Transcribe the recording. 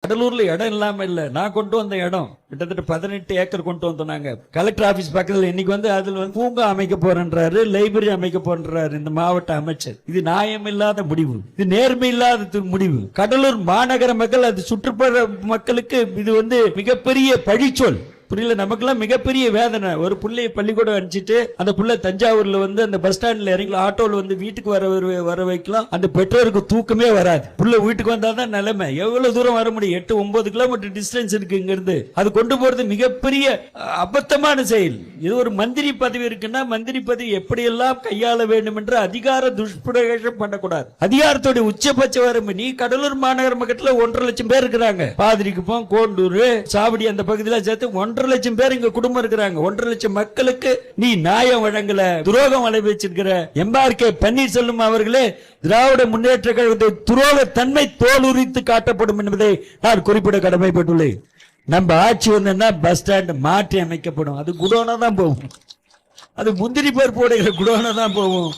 கடலூர்ல இடம் இல்லாம இல்ல, நான் கொண்டு வந்த இடம் கிட்டத்தட்ட 18 ஏக்கர் கொண்டு வந்தோம். கலெக்டர் ஆபீஸ் பக்கத்துல இன்னைக்கு அதுல பூங்கா அமைக்க போறேன்றாரு, லைப்ரரி அமைக்க போறாரு இந்த மாவட்ட அமைச்சர். இது நியாயம் இல்லாத முடிவு, இது நேர்மை இல்லாத முடிவு. கடலூர் மாநகர மக்கள், அது சுற்றுப்புற மக்களுக்கு இது மிகப்பெரிய பழிச்சொல். புரியல, நமக்கெல்லாம் மிகப்பெரிய வேதனை. ஒரு புள்ளைய பள்ளிக்கூடம் அனுப்பிச்சிட்டு அந்த புள்ள தஞ்சாவூர்ல அந்த பஸ் ஸ்டாண்ட்ல இறங்கி ஆட்டோல வீட்டுக்கு வர வைக்கலாம். அந்த பெற்றோருக்கு தூக்கமே வராது. புள்ள வீட்டுக்கு வந்தாதான் நிலைமை. எவ்வளவு தூரம் வர முடியும்? 8-9 கிலோமீட்டர் டிஸ்டன்ஸ் இருக்கு இங்க இருந்து. அது கொண்டு போறது மிகப்பெரிய அபத்தமான செயல். இது ஒரு மந்திரி பதவி இருக்குன்னா மந்திரி பதவி எப்படியெல்லாம் கையாள வேண்டும் என்று அதிகார துஷ்பிரயோகம் பண்ணக்கூடாது. அதிகாரத்தோட உச்சபட்ச வரம்பு. நீ கடலூர் மாநகர மக்கத்துல 1.5 லட்சம் பேர் இருக்கிறாங்க. பாதிரிக்குப்பம், கோண்டூர், சாவடி அந்த பகுதியில சேர்த்து 1.5 லட்சம் பேர் இங்க குடும்பம் இருக்கிறாங்க. 1.5 லட்சம் மக்களுக்கு நீ நியாயம் வழங்கல, துரோகம் விளைவிச்சிருக்கிற. எம்ஆர்கே பன்னீர்செல்வம் அவர்களே, திராவிட முன்னேற்ற கழகத்தை துரோக தன்மை தோலுரித்து காட்டப்படும் என்பதை நான் குறிப்பிட கடமைப்பட்டுள்ளேன். நம்ம ஆட்சி பஸ் ஸ்டாண்ட் மாற்றி அமைக்கப்படும். அது குடோனா தான் போகும். அது முந்திரி பருப்பு உடைகிற குடோனா தான் போகும்.